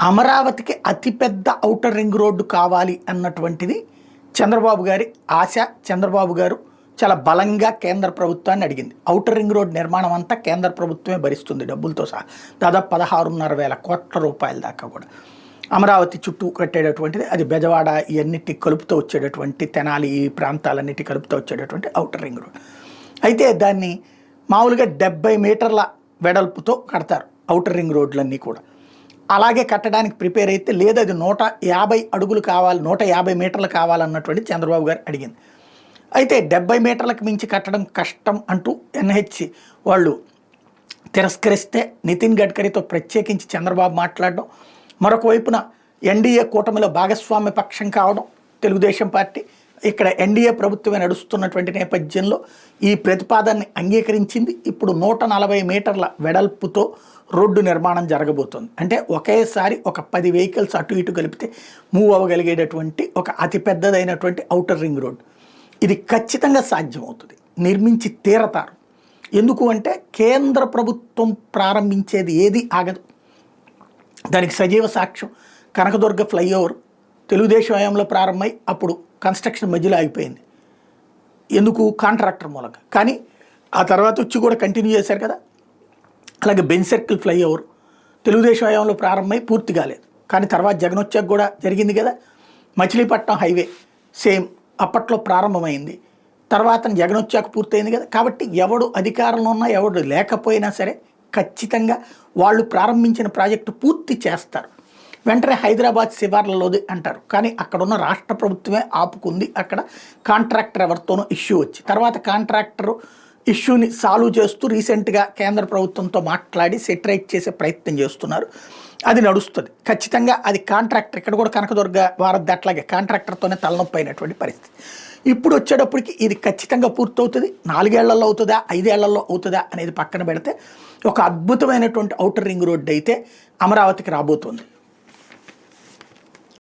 అమరావతికి అతిపెద్ద outer ring road కావాలి అన్నటువంటిది చంద్రబాబు గారి ఆశ. చంద్రబాబు గారు చాలా బలంగా కేంద్ర ప్రభుత్వాన్ని అడిగింది. ఔటర్ రింగ్ రోడ్ నిర్మాణం అంతా కేంద్ర ప్రభుత్వమే భరిస్తుంది డబ్బులతో సహా. దాదాపు 16,500 కోట్ల రూపాయల దాకా కూడా అమరావతి చుట్టూ కట్టేటటువంటిది. అది బెజవాడ ఇవన్నిటి కలుపుతూ వచ్చేటటువంటి తెనాలి ఈ ప్రాంతాలన్నిటి కలుపుతూ వచ్చేటటువంటి ఔటర్ రింగ్ రోడ్. అయితే దాన్ని మామూలుగా 70 మీటర్ల వెడల్పుతో కడతారు ఔటర్ రింగ్ రోడ్లన్నీ కూడా. అలాగే కట్టడానికి ప్రిపేర్ అయితే లేదు, అది 150 అడుగులు కావాలి, 150 మీటర్లు కావాలన్నటువంటి చంద్రబాబు గారు అడిగింది. అయితే 70 మీటర్లకు మించి కట్టడం కష్టం అంటూ ఎన్హెచ్ వాళ్ళు తిరస్కరిస్తే నితిన్ గడ్కరీతో ప్రత్యేకించి చంద్రబాబు మాట్లాడడం, మరొక వైపున ఎన్డీఏ కూటమిలో భాగస్వామ్య పక్షం కావడం తెలుగుదేశం పార్టీ ఇక్కడ ఎన్డీఏ ప్రభుత్వమే నడుస్తున్నటువంటి నేపథ్యంలో ఈ ప్రతిపాదనని అంగీకరించింది. ఇప్పుడు 140 మీటర్ల వెడల్పుతో రోడ్డు నిర్మాణం జరగబోతోంది. అంటే ఒకేసారి ఒక 10 వెహికల్స్ అటు ఇటు కలిపితే మూవ్ అవ్వగలిగేటటువంటి ఒక అతిపెద్దదైనటువంటి ఔటర్ రింగ్ రోడ్డు. ఇది ఖచ్చితంగా సాధ్యమవుతుంది, నిర్మించి తీరతారు. ఎందుకు అంటే కేంద్ర ప్రభుత్వం ప్రారంభించేది ఏది ఆగదు. దానికి సజీవ సాక్ష్యం కనకదుర్గ ఫ్లైఓవర్ తెలుగుదేశం హయాంలో ప్రారంభమై అప్పుడు కన్స్ట్రక్షన్ మధ్యలో ఆగిపోయింది. ఎందుకు? కాంట్రాక్టర్ మూలంగా. కానీ ఆ తర్వాత వచ్చి కూడా కంటిన్యూ చేశారు కదా. అలాగే బెంజ్ సర్కిల్ ఫ్లైఓవర్ తెలుగుదేశం హయాంలో ప్రారంభమై పూర్తి కాలేదు, కానీ తర్వాత జగన్ వచ్చాక కూడా జరిగింది కదా. మచిలీపట్నం హైవే సేమ్ అప్పట్లో ప్రారంభమైంది, తర్వాత జగన్ వచ్చాక పూర్తయింది కదా. కాబట్టి ఎవడు అధికారంలో ఉన్నా ఎవడు లేకపోయినా సరే ఖచ్చితంగా వాళ్ళు ప్రారంభించిన ప్రాజెక్టు పూర్తి చేస్తారు. వెంటనే హైదరాబాద్ శివార్లలోది అంటారు, కానీ అక్కడున్న రాష్ట్ర ప్రభుత్వమే ఆపుకుంది. అక్కడ కాంట్రాక్టర్ ఎవరితోనో ఇష్యూ వచ్చి తర్వాత కాంట్రాక్టర్ ఇష్యూని సాల్వ్ చేస్తూ రీసెంట్గా కేంద్ర ప్రభుత్వంతో మాట్లాడి సెటరైట్ చేసే ప్రయత్నం చేస్తున్నారు. అది నడుస్తుంది ఖచ్చితంగా. అది కాంట్రాక్టర్ ఇక్కడ కూడా కనకదుర్గ వారధి అట్లాగే కాంట్రాక్టర్తోనే తలనొప్పి అయినటువంటి పరిస్థితి. ఇప్పుడు వచ్చేటప్పటికి ఇది ఖచ్చితంగా పూర్తవుతుంది. 4 ఏళ్లలో అవుతుందా 5 ఏళ్లలో అవుతుందా అనేది పక్కన పెడితే ఒక అద్భుతమైనటువంటి ఔటర్ రింగ్ రోడ్డు అయితే అమరావతికి రాబోతుంది.